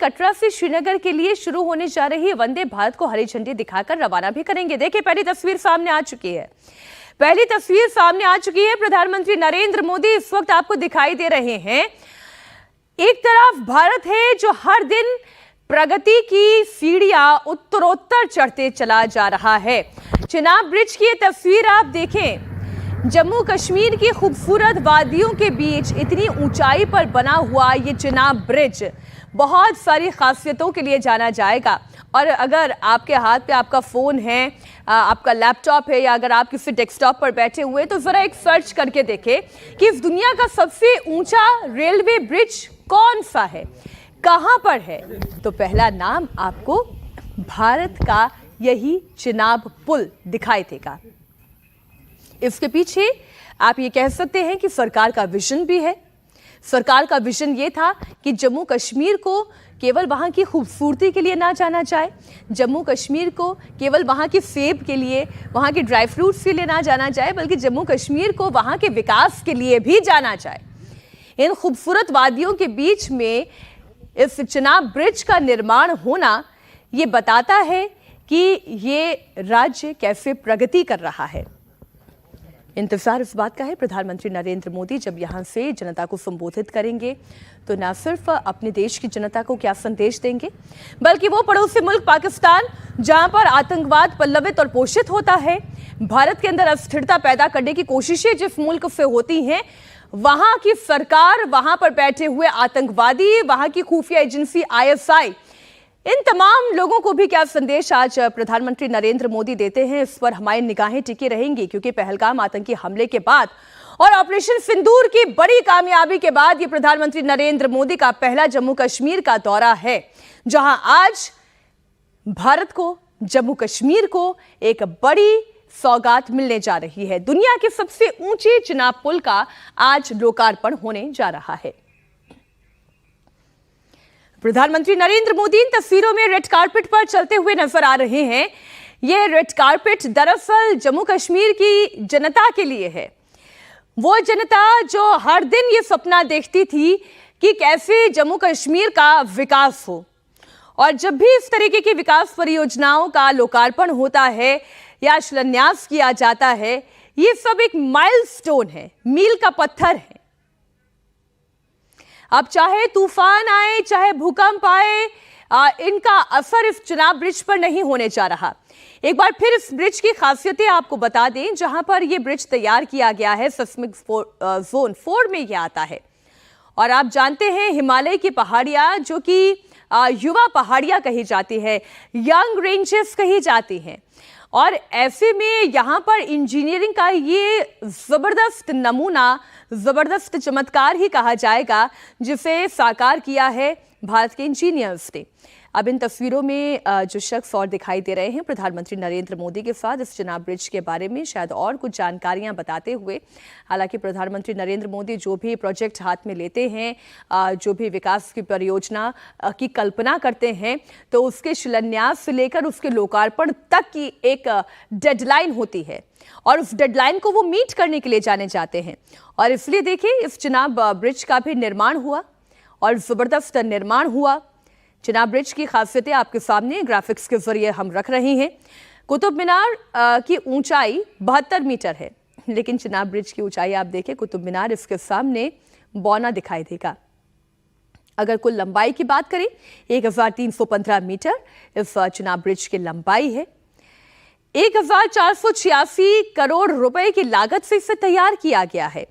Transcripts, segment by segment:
कटरा से श्रीनगर के लिए शुरू होने जा रही वंदे भारत को हरी झंडी दिखाकर रवाना भी करेंगे। देखिए, पहली तस्वीर सामने आ चुकी है। प्रधानमंत्री नरेंद्र मोदी इस वक्त आपको दिखाई दे रहे हैं। एक तरफ भारत है जो हर दिन प्रगति की सीढ़ियां उत्तरोत्तर चढ़ते चला जा रहा है। चिनाब ब्रिज की ये तस्वीर आप देखें। जम्मू कश्मीर की खूबसूरत वादियों के बीच इतनी ऊंचाई पर बना हुआ ये चिनाब ब्रिज बहुत सारी खासियतों के लिए जाना जाएगा। और अगर आपके हाथ पे आपका फ़ोन है, आपका लैपटॉप है, या अगर आप किसी डेस्कटॉप पर बैठे हुए तो ज़रा एक सर्च करके देखें कि इस दुनिया का सबसे ऊंचा रेलवे ब्रिज कौन सा है, कहाँ पर है। तो पहला नाम आपको भारत का यही चिनाब पुल दिखाई देगा। इसके पीछे आप ये कह सकते हैं कि सरकार का विजन भी है। सरकार का विजन ये था कि जम्मू कश्मीर को केवल वहाँ की खूबसूरती के लिए ना जाना जाए, जम्मू कश्मीर को केवल वहाँ की सेब के लिए, वहाँ के ड्राई फ्रूट्स के लिए ना जाना जाए, बल्कि जम्मू कश्मीर को वहाँ के विकास के लिए भी जाना जाए। इन खूबसूरत वादियों के बीच में इस चिनाब ब्रिज का निर्माण होना ये बताता है कि ये राज्य कैसे प्रगति कर रहा है। इंतजार इस बात का है, प्रधानमंत्री नरेंद्र मोदी जब यहां से जनता को संबोधित करेंगे तो न सिर्फ अपने देश की जनता को क्या संदेश देंगे, बल्कि वो पड़ोसी मुल्क पाकिस्तान, जहां पर आतंकवाद पल्लवित और पोषित होता है, भारत के अंदर अस्थिरता पैदा करने की कोशिशें जिस मुल्क से होती हैं, वहां की सरकार, वहां पर बैठे हुए आतंकवादी, वहां की खुफिया एजेंसी ISI, इन तमाम लोगों को भी क्या संदेश आज प्रधानमंत्री नरेंद्र मोदी देते हैं, इस पर हमारी निगाहें टिकी रहेंगी। क्योंकि पहलगाम आतंकी हमले के बाद और ऑपरेशन सिंदूर की बड़ी कामयाबी के बाद ये प्रधानमंत्री नरेंद्र मोदी का पहला जम्मू कश्मीर का दौरा है, जहां आज भारत को, जम्मू कश्मीर को एक बड़ी सौगात मिलने जा रही है। दुनिया के सबसे ऊंचे चिनाब पुल का आज लोकार्पण होने जा रहा है। प्रधानमंत्री नरेंद्र मोदी इन तस्वीरों में रेड कारपेट पर चलते हुए नजर आ रहे हैं। यह रेड कारपेट दरअसल जम्मू कश्मीर की जनता के लिए है। वो जनता जो हर दिन ये सपना देखती थी कि कैसे जम्मू कश्मीर का विकास हो, और जब भी इस तरीके की विकास परियोजनाओं का लोकार्पण होता है या शिलान्यास किया जाता है, ये सब एक माइलस्टोन है, मील का पत्थर है। अब चाहे तूफान आए, चाहे भूकंप आए, इनका असर इस चिनाब ब्रिज पर नहीं होने जा रहा। एक बार फिर इस ब्रिज की खासियतें आपको बता दें। जहां पर यह ब्रिज तैयार किया गया है, सेस्मिक जोन 4 में यह आता है। और आप जानते हैं, हिमालय की पहाड़ियां जो कि युवा पहाड़ियां कही जाती है, यंग रेंजेस कही जाती हैं, और ऐसे में यहाँ पर इंजीनियरिंग का ये ज़बरदस्त नमूना, ज़बरदस्त चमत्कार ही कहा जाएगा, जिसे साकार किया है भारत के इंजीनियर्स ने। अब इन तस्वीरों में जो शख्स और दिखाई दे रहे हैं प्रधानमंत्री नरेंद्र मोदी के साथ, इस चिनाब ब्रिज के बारे में शायद और कुछ जानकारियां बताते हुए। हालांकि प्रधानमंत्री नरेंद्र मोदी जो भी प्रोजेक्ट हाथ में लेते हैं, जो भी विकास की परियोजना की कल्पना करते हैं, तो उसके शिलान्यास से लेकर उसके लोकार्पण तक की एक डेडलाइन होती है, और उस डेडलाइन को वो मीट करने के लिए जाने जाते हैं। और इसलिए देखिए, इस चिनाब ब्रिज का भी निर्माण हुआ और ज़बरदस्त निर्माण हुआ। चिनाब ब्रिज की खासियतें आपके सामने ग्राफिक्स के जरिए हम रख रहे हैं। कुतुब मीनार की ऊंचाई 72 मीटर है, लेकिन चिनाब ब्रिज की ऊंचाई आप देखें, कुतुब मीनार इसके सामने बौना दिखाई देगा। अगर कुल लंबाई की बात करें, 1315 मीटर इस चिनाब ब्रिज की लंबाई है। 1486 करोड़ रुपए की लागत से इसे तैयार किया गया है,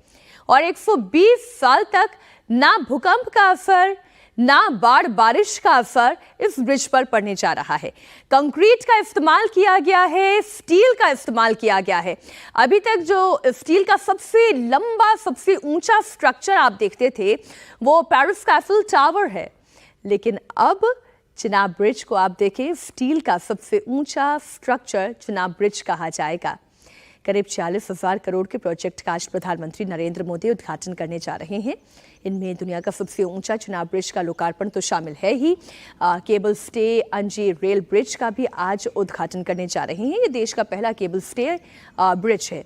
और 120 साल तक ना भूकंप का असर, ना बाढ़ बारिश का असर इस ब्रिज पर पड़ने जा रहा है। कंक्रीट का इस्तेमाल किया गया है, स्टील का इस्तेमाल किया गया है। अभी तक जो स्टील का सबसे लंबा, सबसे ऊंचा स्ट्रक्चर आप देखते थे, वो पेरिस कैसल टावर है, लेकिन अब चिनाब ब्रिज को आप देखें, स्टील का सबसे ऊंचा स्ट्रक्चर चिनाब ब्रिज कहा जाएगा। करीब 40,000 करोड़ के प्रोजेक्ट का आज प्रधानमंत्री नरेंद्र मोदी उद्घाटन करने जा रहे हैं। इनमें दुनिया का सबसे ऊंचा चिनाब ब्रिज का लोकार्पण तो शामिल है ही, केबल स्टे अंजी रेल ब्रिज का भी आज उद्घाटन करने जा रहे हैं। ये देश का पहला केबल स्टे ब्रिज है।